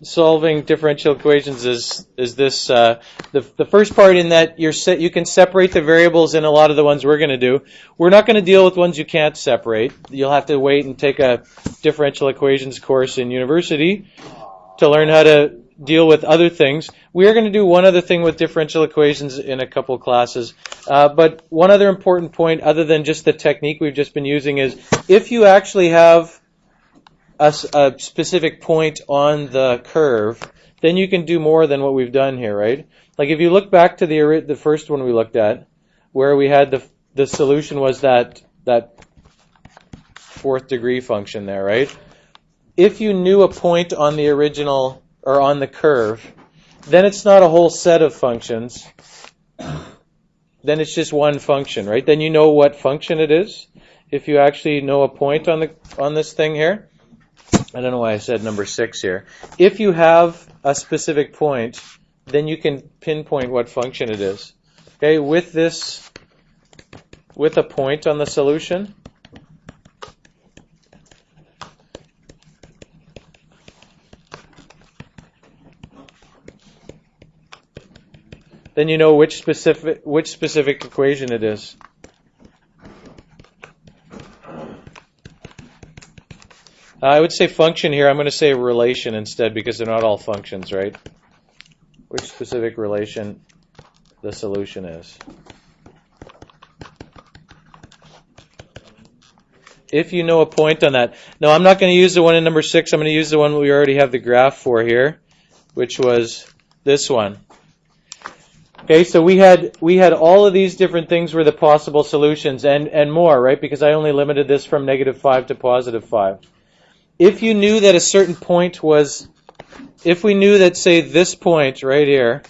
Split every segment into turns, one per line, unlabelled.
solving differential equations is this. The first part in that you can separate the variables in a lot of the ones we're going to do. We're not going to deal with ones you can't separate. You'll have to wait and take a differential equations course in university to learn how to deal with other things. We are going to do one other thing with differential equations in a couple classes. But one other important point, other than just the technique we've just been using, is if you actually have a specific point on the curve, then you can do more than what we've done here, right? Like if you look back to the first one we looked at, where we had the solution was that fourth degree function there, right? If you knew a point on the original or on the curve, then it's not a whole set of functions. Then it's just one function, right? Then you know what function it is. If you actually know a point on this thing here. I don't know why I said number 6 here. If you have a specific point, then you can pinpoint what function it is. Okay, with a point on the solution, then you know which specific equation it is. I would say function here. I'm going to say relation instead because they're not all functions, right? Which specific relation the solution is. If you know a point on that. No, I'm not going to use the one in number 6. I'm going to use the one we already have the graph for here, which was this one. Okay, so we had all of these different things were the possible solutions and more, right? Because I only limited this from -5 to +5. If you knew that a certain point was, if we knew that, say, this point right here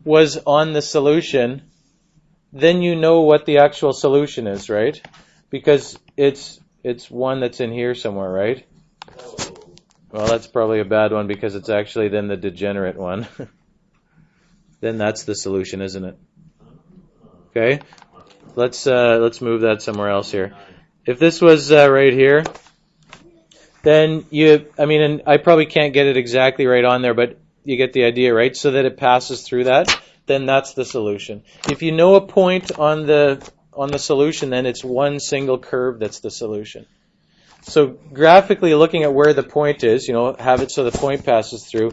was on the solution, then you know what the actual solution is, right? Because it's one that's in here somewhere, right? Well, that's probably a bad one because it's actually then the degenerate one. Then that's the solution, isn't it? Okay, let's move that somewhere else here. If this was right here, then and I probably can't get it exactly right on there, but you get the idea, right? So that it passes through that, then that's the solution. If you know a point on the solution, then it's one single curve that's the solution. So graphically looking at where the point is, have it so the point passes through.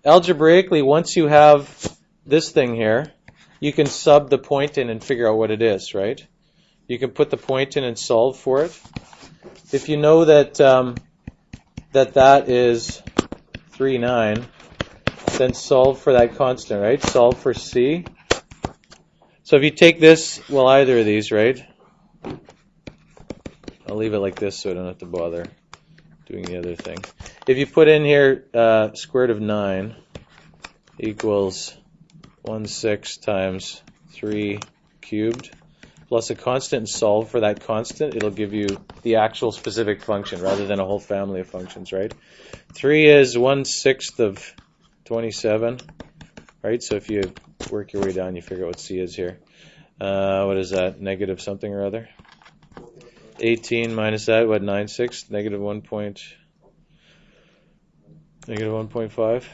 Algebraically, once you have this thing here, you can sub the point in and figure out what it is, right? You can put the point in and solve for it. If you know that that is 3,9, then solve for that constant, right? Solve for C. So if you take this, well, either of these, right? I'll leave it like this so I don't have to bother doing the other thing. If you put in here square root of 9 equals 1/6 times 3 cubed plus a constant and solve for that constant, it'll give you the actual specific function rather than a whole family of functions, right? 3 is 1/6 of 27, right? So if you work your way down, you figure out what C is here. What is that? Negative something or other? 18 minus that, what, 9/6? Negative 1.5.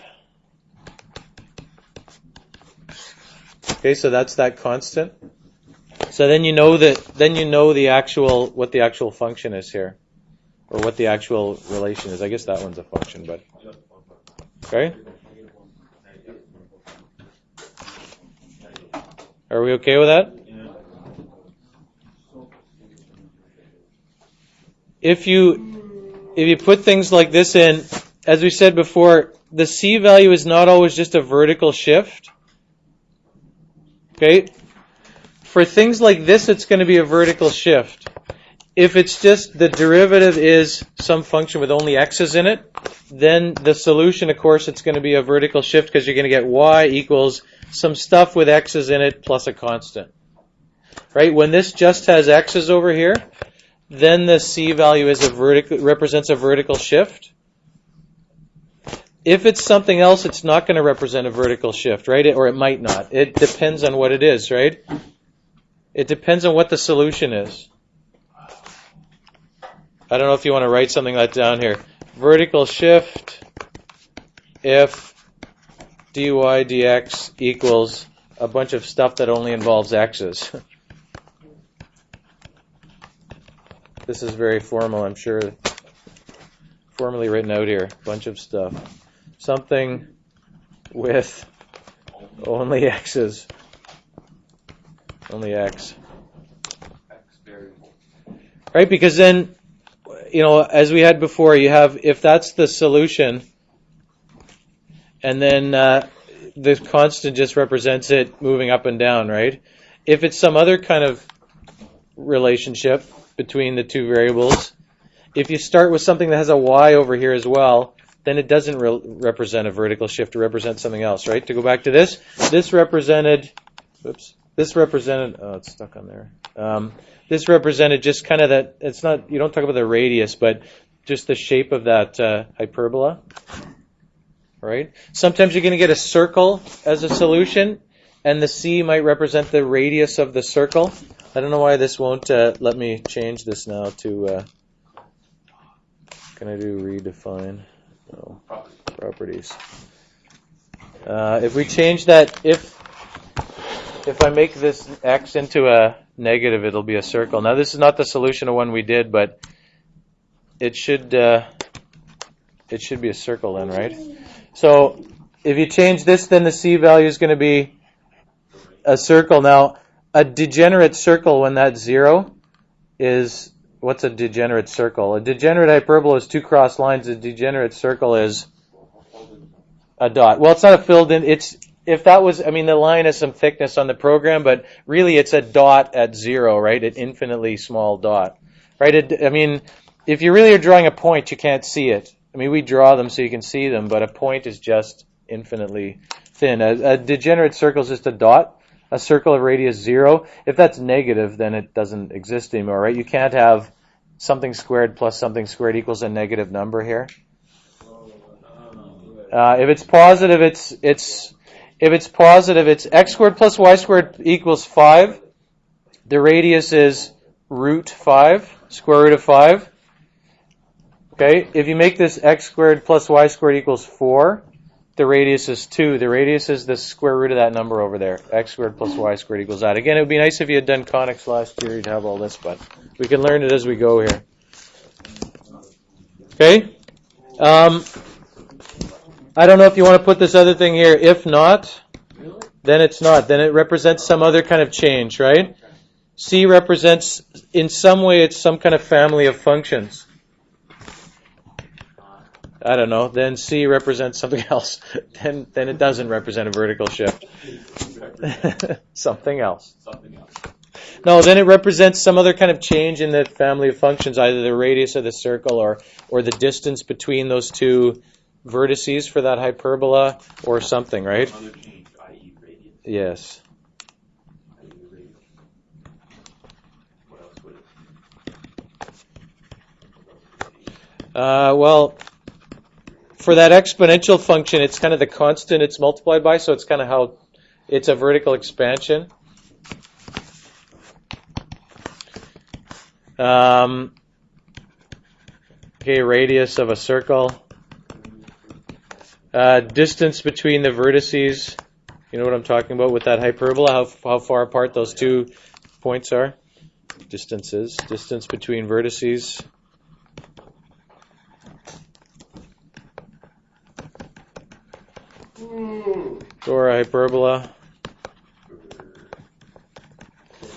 Okay, so that's that constant. So then you know the actual what the actual function is here, or what the actual relation is. I guess that one's a function, but okay. Are we okay with that? If you put things like this in, as we said before, the C value is not always just a vertical shift. Okay? For things like this, it's going to be a vertical shift. If it's just the derivative is some function with only x's in it, then the solution, of course, it's going to be a vertical shift because you're going to get y equals some stuff with x's in it plus a constant. Right? When this just has x's over here, then the C value is represents a vertical shift. If it's something else, it's not going to represent a vertical shift, right? Or it might not. It depends on what it is, right? It depends on what the solution is. I don't know if you want to write something like that down here. Vertical shift if dy dx equals a bunch of stuff that only involves x's. This is very formal, I'm sure. Formally written out here. Bunch of stuff. Something with only x's. Only x. Right, because then, as we had before, you have, if that's the solution, and then the constant just represents it moving up and down, right? If it's some other kind of relationship between the two variables, if you start with something that has a y over here as well, then it doesn't represent a vertical shift. It represents something else, right? To go back to this represented, oh, it's stuck on there. This represented just kind of that, it's not, you don't talk about the radius, but just the shape of that hyperbola, right? Sometimes you're going to get a circle as a solution, and the C might represent the radius of the circle. I don't know why this won't let me change this now to, can I do redefine? No, properties. If we change that, if I make this x into a negative, it'll be a circle. Now this is not the solution of one we did, but it should be a circle then, right? So if you change this, then the C value is going to be a circle. Now a degenerate circle, when that's 0, is, what's a degenerate circle? A degenerate hyperbola is two crossed lines. A degenerate circle is a dot. Well, it's not a filled in. If that was, the line has some thickness on the program, but really it's a dot at 0, right? An infinitely small dot, right? If you really are drawing a point, you can't see it. We draw them so you can see them, but a point is just infinitely thin. A degenerate circle is just a dot. A circle of radius 0. If that's negative, then it doesn't exist anymore, right? You can't have something squared plus something squared equals a negative number here. If it's positive, it's x squared plus y squared equals 5. The radius is root 5, square root of 5. Okay, if you make this x squared plus y squared equals 4, the radius is 2. The radius is the square root of that number over there. X squared plus y squared equals that. Again, it would be nice if you had done conics last year. You'd have all this, but we can learn it as we go here. Okay? I don't know if you want to put this other thing here. If not, then it's not. Then it represents some other kind of change, right? C represents, in some way, it's some kind of family of functions. I don't know. Then C represents something else. Then it doesn't represent a vertical shift. Something else. No, then it represents some other kind of change in the family of functions, either the radius of the circle or the distance between those two vertices for that hyperbola or something, right?
Other change, i.e. radius.
Yes.
What else would it?
Well, for that exponential function, it's kind of the constant it's multiplied by, so it's kind of how it's a vertical expansion. Okay, radius of a circle. Distance between the vertices. You know what I'm talking about with that hyperbola, how far apart those two points are? Distances. Distance between vertices. Or a hyperbola.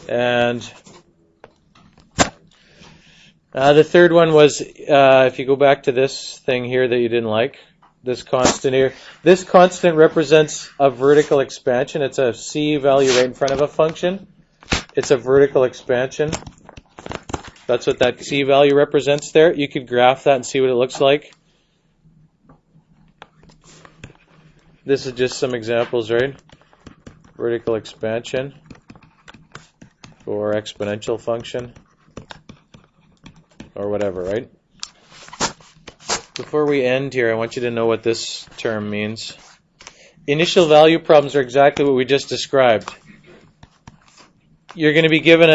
And the third one was, if you go back to this thing here that you didn't like, this constant here. This constant represents a vertical expansion. It's a C value right in front of a function. It's a vertical expansion. That's what that C value represents there. You could graph that and see what it looks like. This is just some examples, right? Vertical expansion or exponential function or whatever, right? Before we end here, I want you to know what this term means. Initial value problems are exactly what we just described. You're going to be given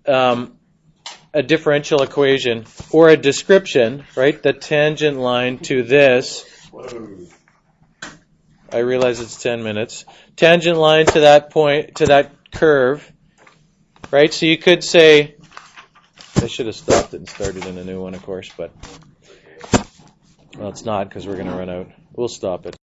a differential equation or a description, right? The tangent line to this I realize it's 10 minutes. Tangent line to that point, to that curve, right? So you could say, I should have stopped it and started in a new one, of course, but, well, it's not because we're going to run out. We'll stop it.